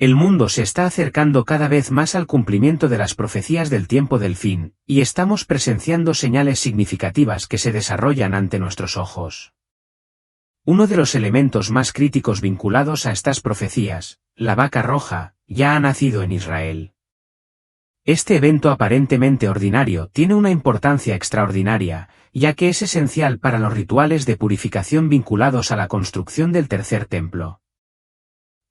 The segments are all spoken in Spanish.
El mundo se está acercando cada vez más al cumplimiento de las profecías del tiempo del fin, y estamos presenciando señales significativas que se desarrollan ante nuestros ojos. Uno de los elementos más críticos vinculados a estas profecías, la vaca roja, ya ha nacido en Israel. Este evento aparentemente ordinario tiene una importancia extraordinaria, ya que es esencial para los rituales de purificación vinculados a la construcción del tercer templo.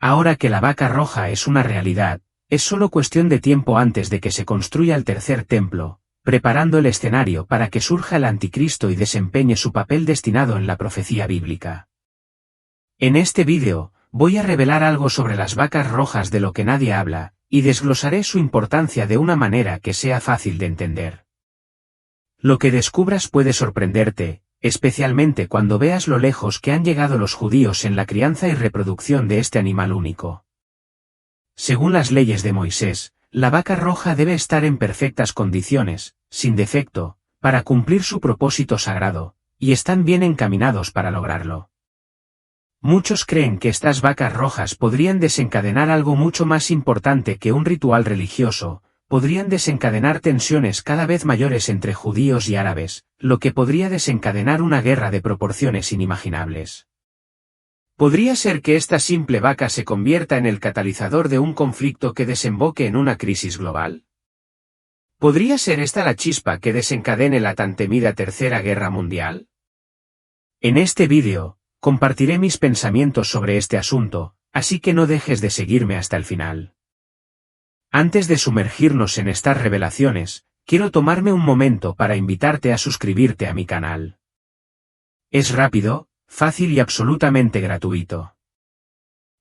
Ahora que la vaca roja es una realidad, es solo cuestión de tiempo antes de que se construya el tercer templo, preparando el escenario para que surja el anticristo y desempeñe su papel destinado en la profecía bíblica. En este vídeo, voy a revelar algo sobre las vacas rojas de lo que nadie habla, y desglosaré su importancia de una manera que sea fácil de entender. Lo que descubras puede sorprenderte, especialmente cuando veas lo lejos que han llegado los judíos en la crianza y reproducción de este animal único. Según las leyes de Moisés, la vaca roja debe estar en perfectas condiciones, sin defecto, para cumplir su propósito sagrado, y están bien encaminados para lograrlo. Muchos creen que estas vacas rojas podrían desencadenar algo mucho más importante que un ritual religioso, podrían desencadenar tensiones cada vez mayores entre judíos y árabes, lo que podría desencadenar una guerra de proporciones inimaginables. ¿Podría ser que esta simple vaca se convierta en el catalizador de un conflicto que desemboque en una crisis global? ¿Podría ser esta la chispa que desencadene la tan temida Tercera Guerra Mundial? En este vídeo, compartiré mis pensamientos sobre este asunto, así que no dejes de seguirme hasta el final. Antes de sumergirnos en estas revelaciones, quiero tomarme un momento para invitarte a suscribirte a mi canal. Es rápido, fácil y absolutamente gratuito.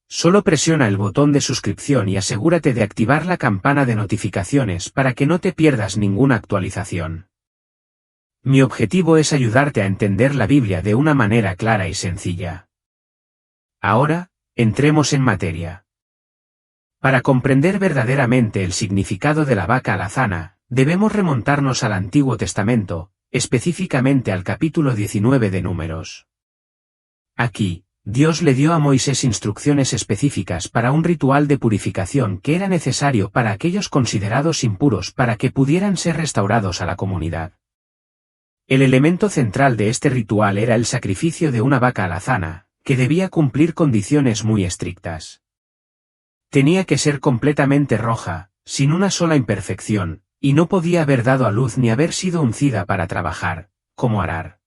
Solo presiona el botón de suscripción y asegúrate de activar la campana de notificaciones para que no te pierdas ninguna actualización. Mi objetivo es ayudarte a entender la Biblia de una manera clara y sencilla. Ahora, entremos en materia. Para comprender verdaderamente el significado de la vaca alazana, debemos remontarnos al Antiguo Testamento, específicamente al capítulo 19 de Números. Aquí, Dios le dio a Moisés instrucciones específicas para un ritual de purificación que era necesario para aquellos considerados impuros para que pudieran ser restaurados a la comunidad. El elemento central de este ritual era el sacrificio de una vaca alazana, que debía cumplir condiciones muy estrictas. Tenía que ser completamente roja, sin una sola imperfección, y no podía haber dado a luz ni haber sido uncida para trabajar, como arar.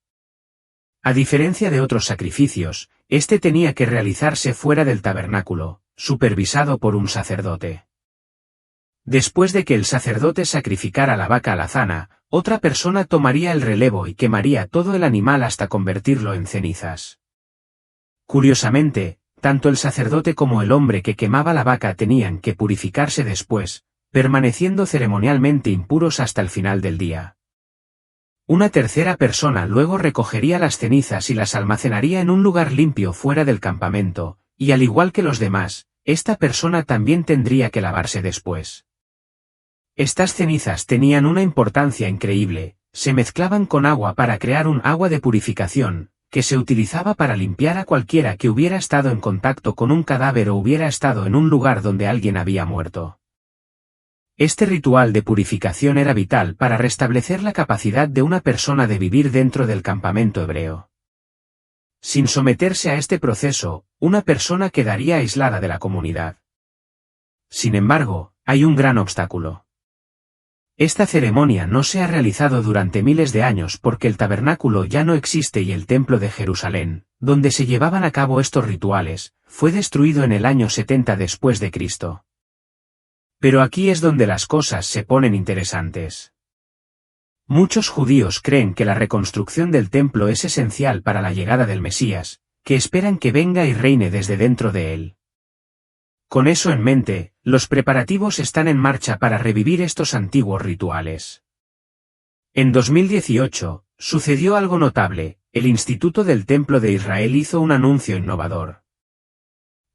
A diferencia de otros sacrificios, este tenía que realizarse fuera del tabernáculo, supervisado por un sacerdote. Después de que el sacerdote sacrificara la vaca alazana, otra persona tomaría el relevo y quemaría todo el animal hasta convertirlo en cenizas. Curiosamente, tanto el sacerdote como el hombre que quemaba la vaca tenían que purificarse después, permaneciendo ceremonialmente impuros hasta el final del día. Una tercera persona luego recogería las cenizas y las almacenaría en un lugar limpio fuera del campamento, y al igual que los demás, esta persona también tendría que lavarse después. Estas cenizas tenían una importancia increíble, se mezclaban con agua para crear un agua de purificación, que se utilizaba para limpiar a cualquiera que hubiera estado en contacto con un cadáver o hubiera estado en un lugar donde alguien había muerto. Este ritual de purificación era vital para restablecer la capacidad de una persona de vivir dentro del campamento hebreo. Sin someterse a este proceso, una persona quedaría aislada de la comunidad. Sin embargo, hay un gran obstáculo. Esta ceremonia no se ha realizado durante miles de años porque el tabernáculo ya no existe y el templo de Jerusalén, donde se llevaban a cabo estos rituales, fue destruido en el año 70 después de Cristo. Pero aquí es donde las cosas se ponen interesantes. Muchos judíos creen que la reconstrucción del templo es esencial para la llegada del Mesías, que esperan que venga y reine desde dentro de él. Con eso en mente, los preparativos están en marcha para revivir estos antiguos rituales. En 2018, sucedió algo notable, el Instituto del Templo de Israel hizo un anuncio innovador.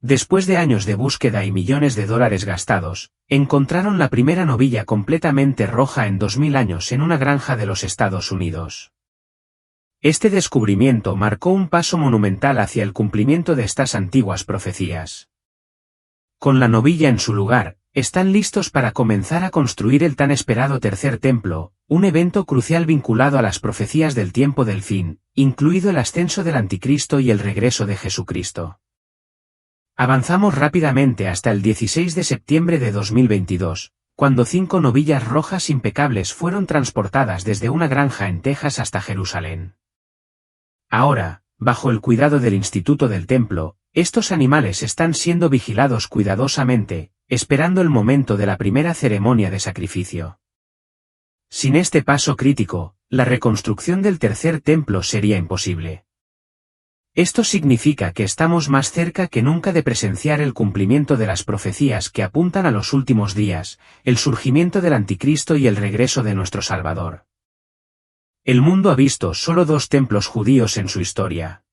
Después de años de búsqueda y millones de dólares gastados, encontraron la primera novilla completamente roja en 2000 años en una granja de los Estados Unidos. Este descubrimiento marcó un paso monumental hacia el cumplimiento de estas antiguas profecías. con la novilla en su lugar, están listos para comenzar a construir el tan esperado tercer templo, un evento crucial vinculado a las profecías del tiempo del fin, incluido el ascenso del Anticristo y el regreso de Jesucristo. Avanzamos rápidamente hasta el 16 de septiembre de 2022, cuando 5 novillas rojas impecables fueron transportadas desde una granja en Texas hasta Jerusalén. Ahora, bajo el cuidado del Instituto del Templo, estos animales están siendo vigilados cuidadosamente, esperando el momento de la primera ceremonia de sacrificio. Sin este paso crítico, la reconstrucción del tercer templo sería imposible. Esto significa que estamos más cerca que nunca de presenciar el cumplimiento de las profecías que apuntan a los últimos días, el surgimiento del Anticristo y el regreso de nuestro Salvador. El mundo ha visto solo 2 templos judíos en su historia.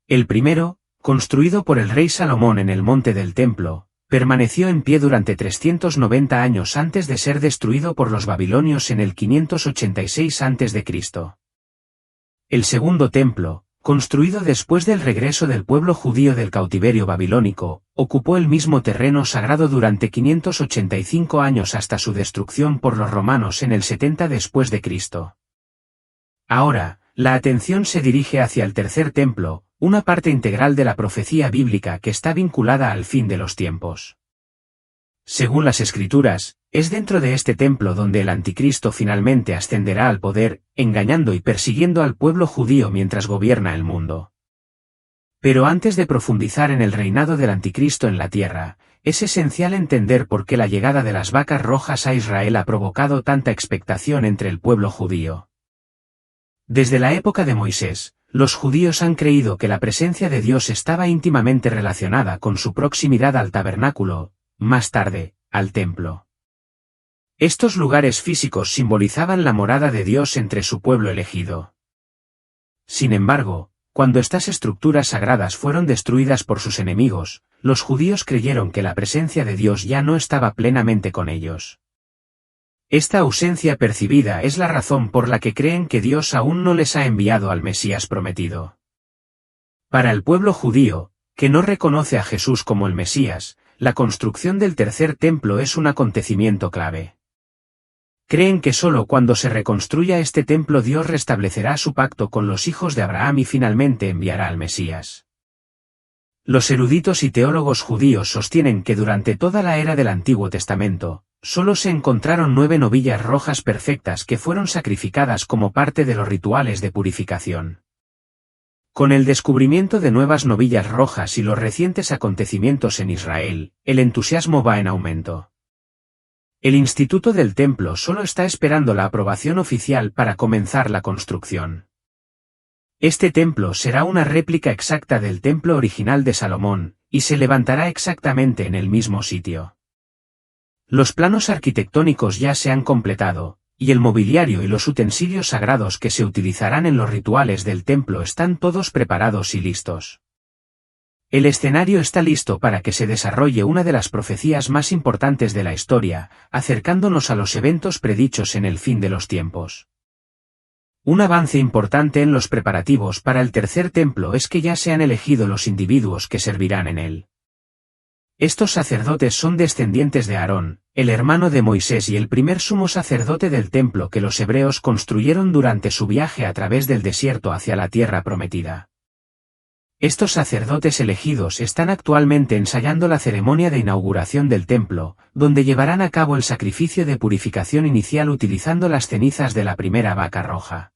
El primero, construido por el rey Salomón en el monte del templo, permaneció en pie durante 390 años antes de ser destruido por los babilonios en el 586 a.C. El segundo templo, construido después del regreso del pueblo judío del cautiverio babilónico, ocupó el mismo terreno sagrado durante 585 años hasta su destrucción por los romanos en el 70 después de Cristo. Ahora, la atención se dirige hacia el tercer templo, una parte integral de la profecía bíblica que está vinculada al fin de los tiempos. Según las Escrituras, es dentro de este templo donde el Anticristo finalmente ascenderá al poder, engañando y persiguiendo al pueblo judío mientras gobierna el mundo. Pero antes de profundizar en el reinado del Anticristo en la tierra, es esencial entender por qué la llegada de las vacas rojas a Israel ha provocado tanta expectación entre el pueblo judío. Desde la época de Moisés, los judíos han creído que la presencia de Dios estaba íntimamente relacionada con su proximidad al tabernáculo, más tarde, al templo. Estos lugares físicos simbolizaban la morada de Dios entre su pueblo elegido. Sin embargo, cuando estas estructuras sagradas fueron destruidas por sus enemigos, los judíos creyeron que la presencia de Dios ya no estaba plenamente con ellos. Esta ausencia percibida es la razón por la que creen que Dios aún no les ha enviado al Mesías prometido. Para el pueblo judío, que no reconoce a Jesús como el Mesías, la construcción del tercer templo es un acontecimiento clave. Creen que solo cuando se reconstruya este templo Dios restablecerá su pacto con los hijos de Abraham y finalmente enviará al Mesías. Los eruditos y teólogos judíos sostienen que durante toda la era del Antiguo Testamento, solo se encontraron 9 novillas rojas perfectas que fueron sacrificadas como parte de los rituales de purificación. Con el descubrimiento de nuevas novillas rojas y los recientes acontecimientos en Israel, el entusiasmo va en aumento. El Instituto del Templo solo está esperando la aprobación oficial para comenzar la construcción. Este templo será una réplica exacta del templo original de Salomón, y se levantará exactamente en el mismo sitio. Los planos arquitectónicos ya se han completado, y el mobiliario y los utensilios sagrados que se utilizarán en los rituales del templo están todos preparados y listos. El escenario está listo para que se desarrolle una de las profecías más importantes de la historia, acercándonos a los eventos predichos en el fin de los tiempos. Un avance importante en los preparativos para el tercer templo es que ya se han elegido los individuos que servirán en él. Estos sacerdotes son descendientes de Aarón, el hermano de Moisés y el primer sumo sacerdote del templo que los hebreos construyeron durante su viaje a través del desierto hacia la tierra prometida. Estos sacerdotes elegidos están actualmente ensayando la ceremonia de inauguración del templo, donde llevarán a cabo el sacrificio de purificación inicial utilizando las cenizas de la primera vaca roja.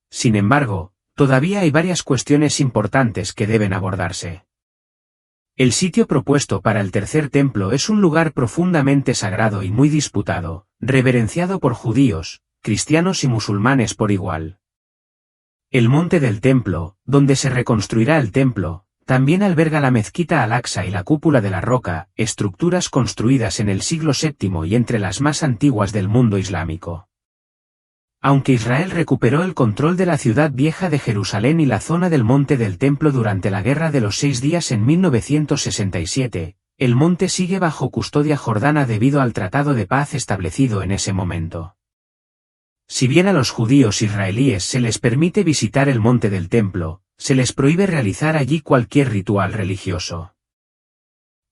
Sin embargo, todavía hay varias cuestiones importantes que deben abordarse. El sitio propuesto para el tercer templo es un lugar profundamente sagrado y muy disputado, reverenciado por judíos, cristianos y musulmanes por igual. El monte del templo, donde se reconstruirá el templo, también alberga la mezquita Al-Aqsa y la cúpula de la roca, estructuras construidas en el siglo VII y entre las más antiguas del mundo islámico. Aunque Israel recuperó el control de la ciudad vieja de Jerusalén y la zona del monte del templo durante la Guerra de los 6 días en 1967, el monte sigue bajo custodia jordana debido al tratado de paz establecido en ese momento. Si bien a los judíos israelíes se les permite visitar el monte del templo, se les prohíbe realizar allí cualquier ritual religioso.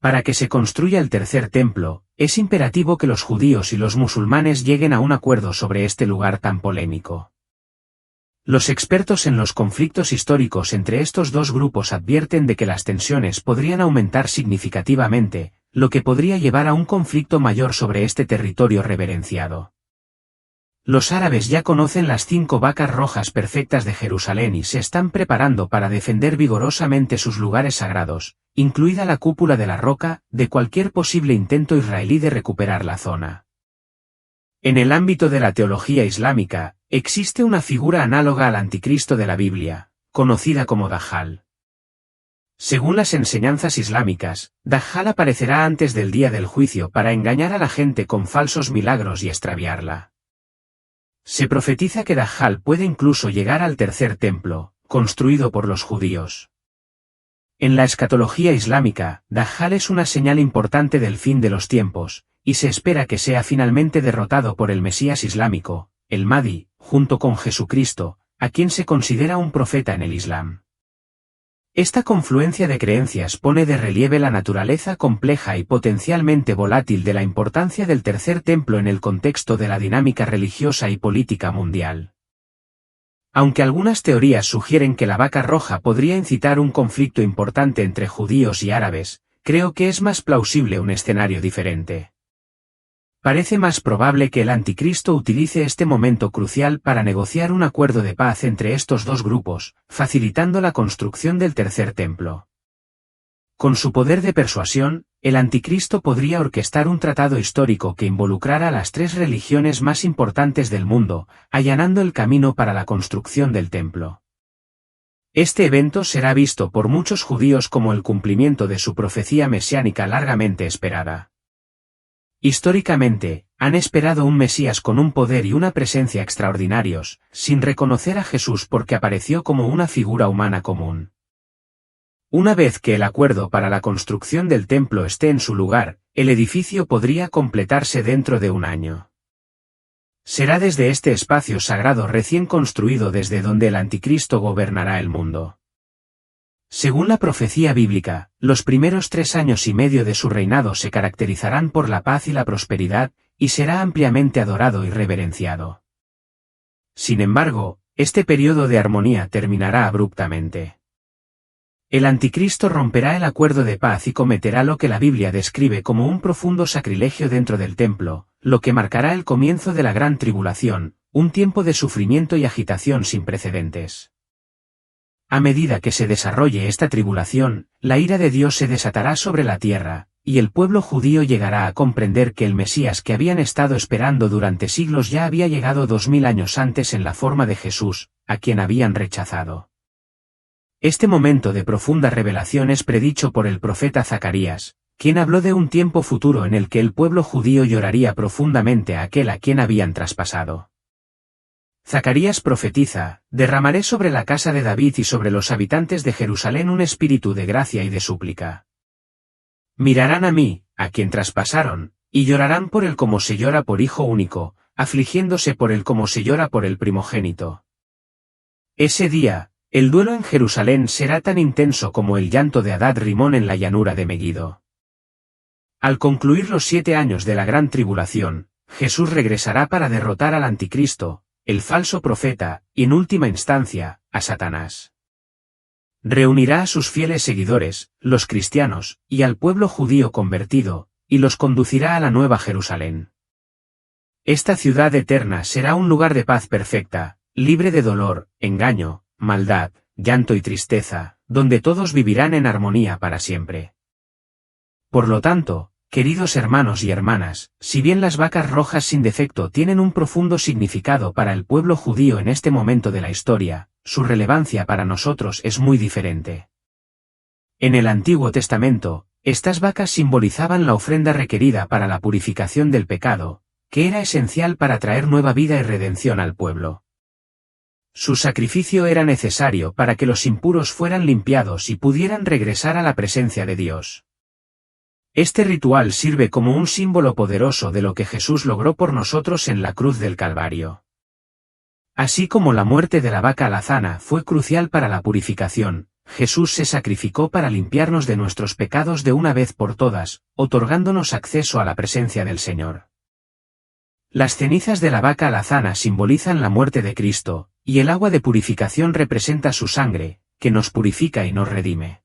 Para que se construya el tercer templo, es imperativo que los judíos y los musulmanes lleguen a un acuerdo sobre este lugar tan polémico. Los expertos en los conflictos históricos entre estos dos grupos advierten de que las tensiones podrían aumentar significativamente, lo que podría llevar a un conflicto mayor sobre este territorio reverenciado. Los árabes ya conocen las 5 vacas rojas perfectas de Jerusalén y se están preparando para defender vigorosamente sus lugares sagrados, incluida la cúpula de la roca, de cualquier posible intento israelí de recuperar la zona. En el ámbito de la teología islámica, existe una figura análoga al anticristo de la Biblia, conocida como Dajjal. Según las enseñanzas islámicas, Dajjal aparecerá antes del día del juicio para engañar a la gente con falsos milagros y extraviarla. Se profetiza que Dajjal puede incluso llegar al tercer templo, construido por los judíos. En la escatología islámica, Dajjal es una señal importante del fin de los tiempos, y se espera que sea finalmente derrotado por el Mesías islámico, el Mahdi, junto con Jesucristo, a quien se considera un profeta en el Islam. Esta confluencia de creencias pone de relieve la naturaleza compleja y potencialmente volátil de la importancia del tercer templo en el contexto de la dinámica religiosa y política mundial. Aunque algunas teorías sugieren que la vaca roja podría incitar un conflicto importante entre judíos y árabes, creo que es más plausible un escenario diferente. Parece más probable que el anticristo utilice este momento crucial para negociar un acuerdo de paz entre estos dos grupos, facilitando la construcción del tercer templo. Con su poder de persuasión, el anticristo podría orquestar un tratado histórico que involucrara a las 3 religiones más importantes del mundo, allanando el camino para la construcción del templo. Este evento será visto por muchos judíos como el cumplimiento de su profecía mesiánica largamente esperada. Históricamente, han esperado un Mesías con un poder y una presencia extraordinarios, sin reconocer a Jesús porque apareció como una figura humana común. Una vez que el acuerdo para la construcción del templo esté en su lugar, el edificio podría completarse dentro de un año. Será desde este espacio sagrado recién construido desde donde el anticristo gobernará el mundo. Según la profecía bíblica, los primeros 3 años y medio de su reinado se caracterizarán por la paz y la prosperidad, y será ampliamente adorado y reverenciado. Sin embargo, este periodo de armonía terminará abruptamente. El anticristo romperá el acuerdo de paz y cometerá lo que la Biblia describe como un profundo sacrilegio dentro del templo, lo que marcará el comienzo de la gran tribulación, un tiempo de sufrimiento y agitación sin precedentes. A medida que se desarrolle esta tribulación, la ira de Dios se desatará sobre la tierra, y el pueblo judío llegará a comprender que el Mesías que habían estado esperando durante siglos ya había llegado 2000 años antes en la forma de Jesús, a quien habían rechazado. Este momento de profunda revelación es predicho por el profeta Zacarías, quien habló de un tiempo futuro en el que el pueblo judío lloraría profundamente a aquel a quien habían traspasado. Zacarías profetiza: derramaré sobre la casa de David y sobre los habitantes de Jerusalén un espíritu de gracia y de súplica. Mirarán a mí, a quien traspasaron, y llorarán por él como se llora por hijo único, afligiéndose por él como se llora por el primogénito. Ese día, el duelo en Jerusalén será tan intenso como el llanto de Hadad Rimón en la llanura de Meguido. Al concluir los 7 años de la gran tribulación, Jesús regresará para derrotar al anticristo, el falso profeta, y en última instancia, a Satanás. Reunirá a sus fieles seguidores, los cristianos, y al pueblo judío convertido, y los conducirá a la Nueva Jerusalén. Esta ciudad eterna será un lugar de paz perfecta, libre de dolor, engaño, maldad, llanto y tristeza, donde todos vivirán en armonía para siempre. Por lo tanto, queridos hermanos y hermanas, si bien las vacas rojas sin defecto tienen un profundo significado para el pueblo judío en este momento de la historia, su relevancia para nosotros es muy diferente. En el Antiguo Testamento, estas vacas simbolizaban la ofrenda requerida para la purificación del pecado, que era esencial para traer nueva vida y redención al pueblo. Su sacrificio era necesario para que los impuros fueran limpiados y pudieran regresar a la presencia de Dios. Este ritual sirve como un símbolo poderoso de lo que Jesús logró por nosotros en la cruz del Calvario. Así como la muerte de la vaca alazana fue crucial para la purificación, Jesús se sacrificó para limpiarnos de nuestros pecados de una vez por todas, otorgándonos acceso a la presencia del Señor. Las cenizas de la vaca alazana simbolizan la muerte de Cristo, y el agua de purificación representa su sangre, que nos purifica y nos redime.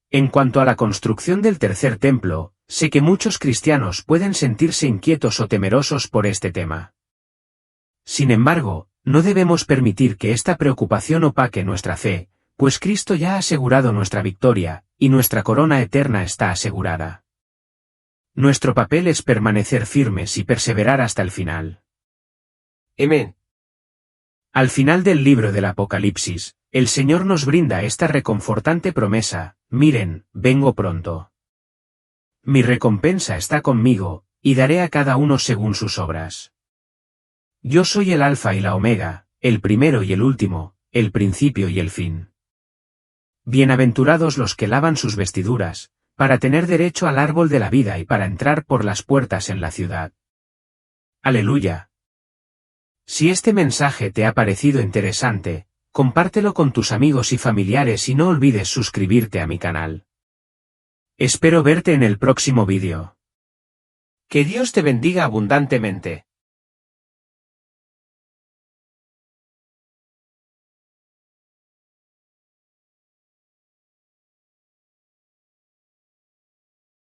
En cuanto a la construcción del tercer templo, sé que muchos cristianos pueden sentirse inquietos o temerosos por este tema. Sin embargo, no debemos permitir que esta preocupación opaque nuestra fe, pues Cristo ya ha asegurado nuestra victoria, y nuestra corona eterna está asegurada. Nuestro papel es permanecer firmes y perseverar hasta el final. Amén. Al final del libro del Apocalipsis, el Señor nos brinda esta reconfortante promesa: miren, vengo pronto. Mi recompensa está conmigo, y daré a cada uno según sus obras. Yo soy el Alfa y la Omega, el primero y el último, el principio y el fin. Bienaventurados los que lavan sus vestiduras, para tener derecho al árbol de la vida y para entrar por las puertas en la ciudad. Aleluya. Si este mensaje te ha parecido interesante, compártelo con tus amigos y familiares y no olvides suscribirte a mi canal. Espero verte en el próximo vídeo. Que Dios te bendiga abundantemente.